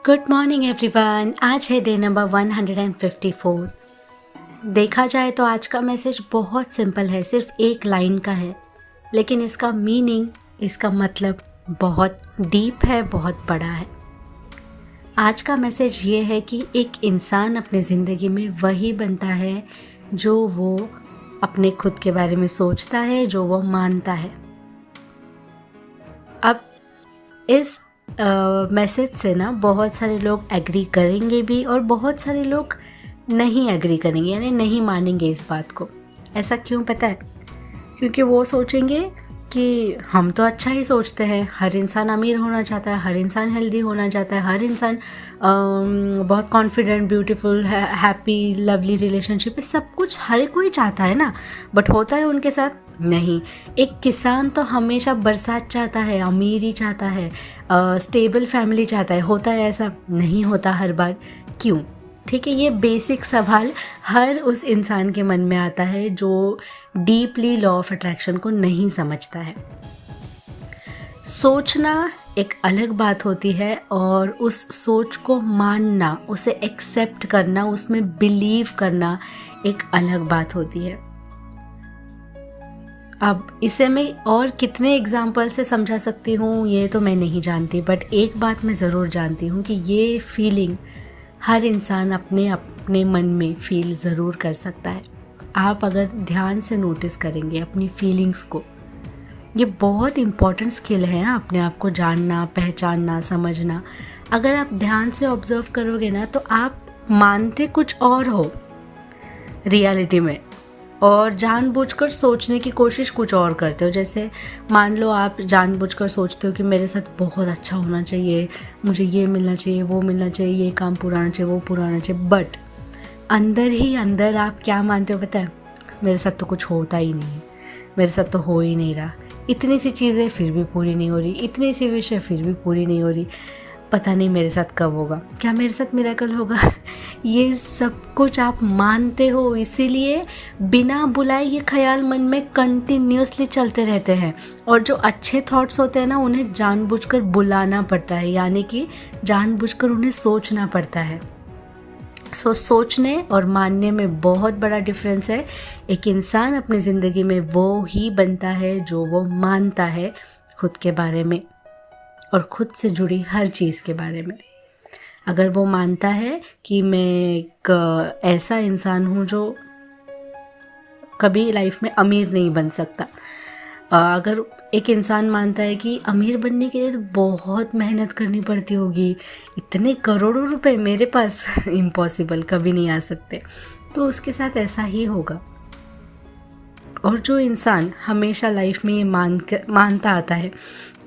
Good morning everyone. आज है day number 154। देखा जाए तो आज का मैसेज बहुत सिंपल है, सिर्फ एक लाइन का है, लेकिन इसका मीनिंग, इसका मतलब बहुत डीप है, बहुत बड़ा है। आज का मैसेज ये है कि एक इंसान अपने ज़िंदगी में वही बनता है जो वो अपने खुद के बारे में सोचता है, जो वो मानता है। अब इस मैसेज से ना बहुत सारे लोग एग्री करेंगे भी और बहुत सारे लोग नहीं एग्री करेंगे, यानी नहीं मानेंगे इस बात को। ऐसा क्यों पता है? क्योंकि वो सोचेंगे कि हम तो अच्छा ही सोचते हैं, हर इंसान अमीर होना चाहता है, हर इंसान हेल्दी होना चाहता है, हर इंसान बहुत confident, beautiful, happy, lovely relationship, सब कुछ हर कोई चाहता है ना। बट होता है उनके साथ नहीं। एक किसान तो हमेशा बरसात चाहता है, अमीरी चाहता है, स्टेबल फैमिली चाहता है। होता है ऐसा? नहीं होता हर बार। क्यों? ठीक है, ये बेसिक सवाल हर उस इंसान के मन में आता है जो डीपली लॉ ऑफ अट्रैक्शन को नहीं समझता है। सोचना एक अलग बात होती है और उस सोच को मानना, उसे एक्सेप्ट करना, उसमें बिलीव करना एक अलग बात होती है। अब इसे मैं और कितने एग्जाम्पल से समझा सकती हूँ ये तो मैं नहीं जानती, बट एक बात मैं ज़रूर जानती हूँ कि ये फीलिंग हर इंसान अपने अपने मन में फील ज़रूर कर सकता है। आप अगर ध्यान से नोटिस करेंगे अपनी फीलिंग्स को, ये बहुत इम्पॉर्टेंट स्किल है अपने आप को जानना, पहचानना, समझना। अगर आप ध्यान से ऑब्जर्व करोगे ना तो आप मानते कुछ और हो रियलिटी में और जानबूझकर सोचने की कोशिश कुछ और करते हो। जैसे मान लो आप जानबूझकर सोचते हो कि मेरे साथ बहुत अच्छा होना चाहिए, मुझे ये मिलना चाहिए, वो मिलना चाहिए, ये काम पूरा होना चाहिए, वो पूरा होना चाहिए, बट अंदर ही अंदर आप क्या मानते हो पता है? मेरे साथ तो कुछ होता ही नहीं है, मेरे साथ तो हो ही नहीं रहा, इतनी सी चीज़ें फिर भी पूरी नहीं हो रही, इतनी सी विषय फिर भी पूरी नहीं हो रही, पता नहीं मेरे साथ कब होगा, क्या मेरे साथ मिरेकल होगा। ये सब कुछ आप मानते हो, इसीलिए बिना बुलाए ये ख्याल मन में कंटिन्यूसली चलते रहते हैं। और जो अच्छे थॉट्स होते हैं ना, उन्हें जानबूझकर बुलाना पड़ता है, यानी कि जानबूझकर उन्हें सोचना पड़ता है। सोचने और मानने में बहुत बड़ा डिफरेंस है। एक इंसान अपनी ज़िंदगी में वो ही बनता है जो वो मानता है खुद के बारे में और खुद से जुड़ी हर चीज़ के बारे में। अगर वो मानता है कि मैं एक ऐसा इंसान हूँ जो कभी लाइफ में अमीर नहीं बन सकता, अगर एक इंसान मानता है कि अमीर बनने के लिए तो बहुत मेहनत करनी पड़ती होगी, इतने करोड़ों रुपए मेरे पास इम्पॉसिबल, कभी नहीं आ सकते, तो उसके साथ ऐसा ही होगा। और जो इंसान हमेशा लाइफ में ये मानता आता है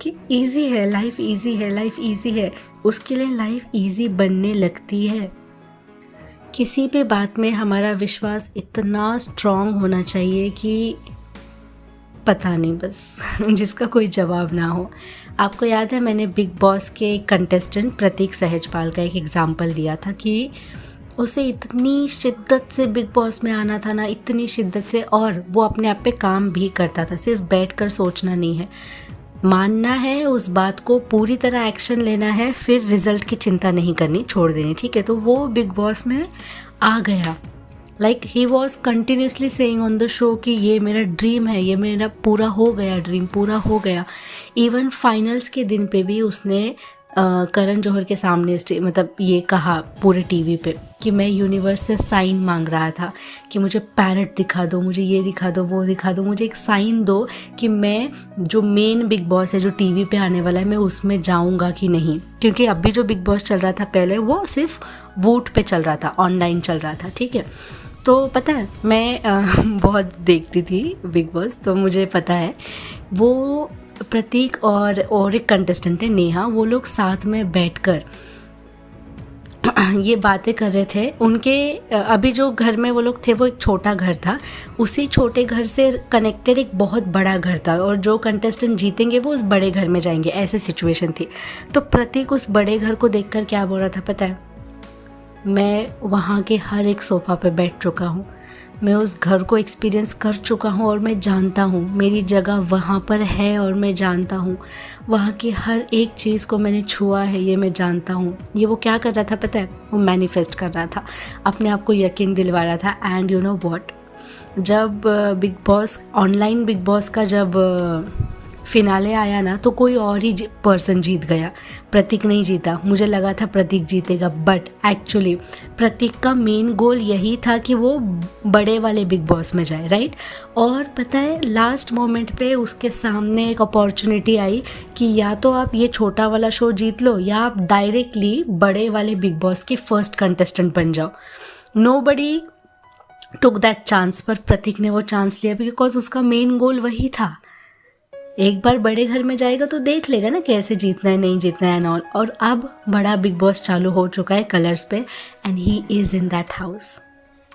कि इजी है लाइफ, इजी है लाइफ, इजी है, उसके लिए लाइफ इजी बनने लगती है। किसी भी बात में हमारा विश्वास इतना स्ट्रांग होना चाहिए कि पता नहीं, बस जिसका कोई जवाब ना हो। आपको याद है मैंने बिग बॉस के कंटेस्टेंट प्रतीक सहजपाल का एक एग्जाम्पल दिया था कि उसे इतनी शिद्दत से बिग बॉस में आना था ना, इतनी शिद्दत से, और वो अपने आप पे काम भी करता था। सिर्फ बैठकर सोचना नहीं है, मानना है उस बात को, पूरी तरह एक्शन लेना है, फिर रिजल्ट की चिंता नहीं करनी, छोड़ देनी, ठीक है। तो वो बिग बॉस में आ गया। Like he was continuously saying on the show कि ये मेरा ड्रीम है, ये मेरा पूरा हो गया, ड्रीम पूरा हो गया। इवन फाइनल्स के दिन पे भी उसने करण जौहर के सामने मतलब ये कहा पूरे टीवी पे कि मैं यूनिवर्स से साइन मांग रहा था कि मुझे पैरेट दिखा दो, मुझे ये दिखा दो, वो दिखा दो, मुझे एक साइन दो कि मैं जो मेन बिग बॉस है जो टीवी पे आने वाला है, मैं उसमें जाऊंगा कि नहीं। क्योंकि अभी जो बिग बॉस चल रहा था पहले, वो सिर्फ वोट पे चल रहा था, ऑनलाइन चल रहा था, ठीक है। तो पता है मैं बहुत देखती थी बिग बॉस, तो मुझे पता है वो प्रतीक और एक कंटेस्टेंट है नेहा, वो लोग साथ में बैठकर ये बातें कर रहे थे। उनके अभी जो घर में वो लोग थे वो एक छोटा घर था, उसी छोटे घर से कनेक्टेड एक बहुत बड़ा घर था, और जो कंटेस्टेंट जीतेंगे वो उस बड़े घर में जाएंगे, ऐसे सिचुएशन थी। तो प्रतीक उस बड़े घर को देखकर क्या बोल रहा था पता है? मैं वहाँ के हर एक सोफ़ा पे बैठ चुका हूँ, मैं उस घर को एक्सपीरियंस कर चुका हूँ और मैं जानता हूँ मेरी जगह वहाँ पर है और मैं जानता हूँ वहाँ की हर एक चीज़ को मैंने छुआ है, ये मैं जानता हूँ। ये वो क्या कर रहा था पता है, वो मैनिफेस्ट कर रहा था, अपने आप को यकीन दिलवा रहा था। एंड यू नो व्हाट, जब big boss online big boss का जब फिनाले आया ना तो कोई और ही पर्सन जीत गया, प्रतीक नहीं जीता। मुझे लगा था प्रतीक जीतेगा, बट एक्चुअली प्रतीक का मेन गोल यही था कि वो बड़े वाले बिग बॉस में जाए, राइट। और पता है लास्ट मोमेंट पे उसके सामने एक अपॉर्चुनिटी आई कि या तो आप ये छोटा वाला शो जीत लो या आप डायरेक्टली बड़े वाले बिग बॉस के फर्स्ट कंटेस्टेंट बन जाओ। नोबडी टुक दैट चांस, पर प्रतीक ने वो चांस लिया बिकॉज उसका मेन गोल वही था। एक बार बड़े घर में जाएगा तो देख लेगा ना कैसे जीतना है नहीं जीतना है एंड ऑल। और अब बड़ा बिग बॉस चालू हो चुका है कलर्स पे and he is in that house.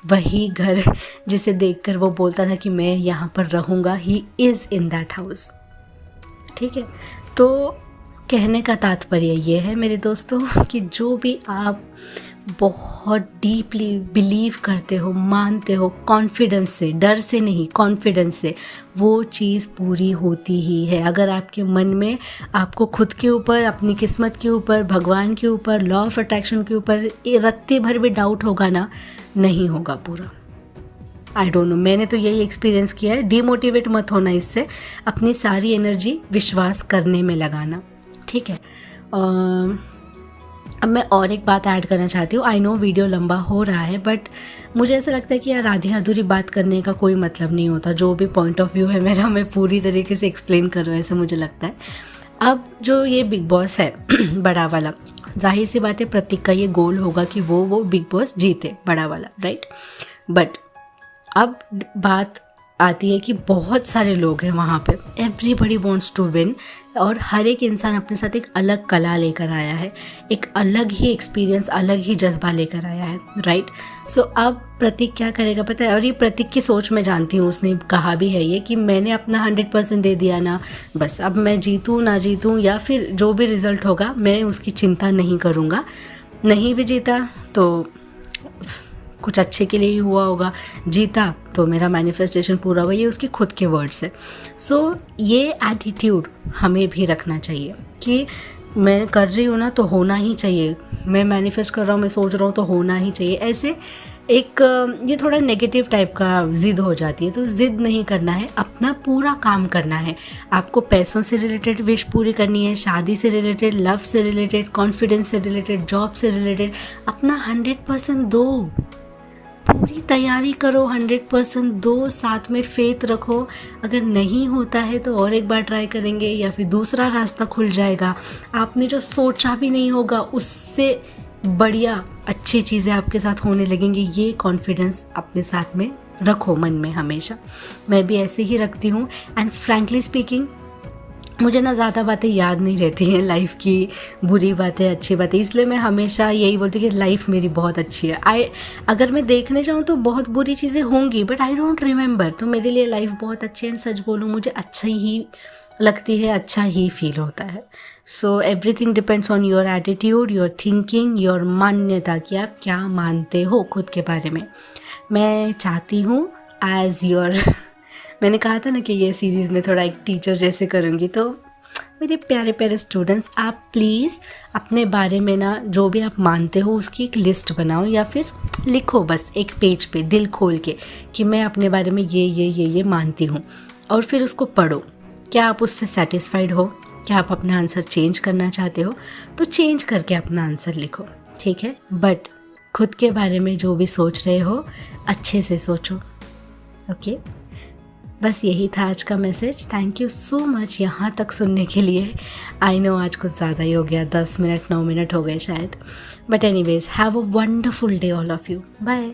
वही घर जिसे देखकर वो बोलता था कि मैं यहाँ पर रहूँगा, he is in that house. ठीक है, तो कहने का तात्पर्य ये है मेरे दोस्तों कि जो भी आप बहुत डीपली बिलीव करते हो, मानते हो, कॉन्फिडेंस से, डर से नहीं कॉन्फिडेंस से, वो चीज़ पूरी होती ही है। अगर आपके मन में आपको खुद के ऊपर, अपनी किस्मत के ऊपर, भगवान के ऊपर, लॉ ऑफ अट्रैक्शन के ऊपर रत्ती भर भी डाउट होगा ना, नहीं होगा पूरा। आई डोंट नो, मैंने तो यही एक्सपीरियंस किया है। डीमोटिवेट मत होना इससे, अपनी सारी एनर्जी विश्वास करने में लगाना। ठीक है, अब मैं और एक बात ऐड करना चाहती हूँ। आई नो वीडियो लंबा हो रहा है, बट मुझे ऐसा लगता है कि यार आधी अधूरी बात करने का कोई मतलब नहीं होता। जो भी पॉइंट ऑफ व्यू है मेरा, मैं पूरी तरीके से एक्सप्लेन कर रहा हूँ, ऐसा मुझे लगता है। अब जो ये बिग बॉस है बड़ा वाला, जाहिर सी बात है प्रतीक का ये गोल होगा कि वो बिग बॉस जीते, बड़ा वाला, राइट। बट अब बात आती है कि बहुत सारे लोग हैं वहाँ पे, एवरीबडी वांट्स टू विन, और हर एक इंसान अपने साथ एक अलग कला लेकर आया है, एक अलग ही एक्सपीरियंस, अलग ही जज्बा लेकर आया है, राइट। सो अब प्रतीक क्या करेगा पता है, और ये प्रतीक की सोच मैं जानती हूँ, उसने कहा भी है ये कि मैंने अपना 100% दे दिया ना, बस अब मैं जीतूँ ना जीतूँ या फिर जो भी रिज़ल्ट होगा मैं उसकी चिंता नहीं करूँगा। नहीं भी जीता तो कुछ अच्छे के लिए ही हुआ होगा, जीता तो मेरा मैनिफेस्टेशन पूरा होगा, ये उसके खुद के वर्ड्स है। सो ये एटीट्यूड हमें भी रखना चाहिए कि मैं कर रही हूँ ना तो होना ही चाहिए, मैं मैनिफेस्ट कर रहा हूँ, मैं सोच रहा हूँ तो होना ही चाहिए। ऐसे एक ये थोड़ा नेगेटिव टाइप का ज़िद हो जाती है, तो ज़िद नहीं करना है, अपना पूरा काम करना है। आपको पैसों से रिलेटेड विश पूरी करनी है, शादी से रिलेटेड, लव से रिलेटेड, कॉन्फिडेंस से रिलेटेड, जॉब से रिलेटेड, अपना 100% दो, पूरी तैयारी करो, 100% दो, साथ में फेथ रखो। अगर नहीं होता है तो और एक बार ट्राई करेंगे या फिर दूसरा रास्ता खुल जाएगा। आपने जो सोचा भी नहीं होगा उससे बढ़िया अच्छी चीज़ें आपके साथ होने लगेंगी। ये कॉन्फिडेंस अपने साथ में रखो मन में हमेशा। मैं भी ऐसे ही रखती हूँ। एंड फ्रैंकली स्पीकिंग, मुझे ना ज़्यादा बातें याद नहीं रहती हैं लाइफ की, बुरी बातें, अच्छी बातें, इसलिए मैं हमेशा यही बोलती हूँ कि लाइफ मेरी बहुत अच्छी है। अगर मैं देखने जाऊँ तो बहुत बुरी चीज़ें होंगी, बट आई डोंट रिमेंबर, तो मेरे लिए लाइफ बहुत अच्छी है। सच बोलूँ मुझे अच्छा ही लगती है, अच्छा ही फील होता है। So everything depends on your attitude, your thinking, your मान्यता, कि आप क्या मानते हो खुद के बारे में। मैं चाहती हूँ एज योर मैंने कहा था ना कि ये सीरीज़ में थोड़ा एक टीचर जैसे करूँगी, तो मेरे प्यारे प्यारे स्टूडेंट्स, आप प्लीज़ अपने बारे में ना जो भी आप मानते हो उसकी एक लिस्ट बनाओ या फिर लिखो बस एक पेज पे दिल खोल के कि मैं अपने बारे में ये मानती हूँ, और फिर उसको पढ़ो। क्या आप उससे सेटिस्फाइड हो? क्या आप अपना आंसर चेंज करना चाहते हो? तो चेंज करके अपना आंसर लिखो, ठीक है। बट खुद के बारे में जो भी सोच रहे हो अच्छे से सोचो, ओके। बस यही था आज का message. Thank you so much यहाँ तक सुनने के लिए। आई नो आज कुछ ज़्यादा ही हो गया, 10 मिनट 9 मिनट हो गए शायद, but anyways have a wonderful day all of you. Bye.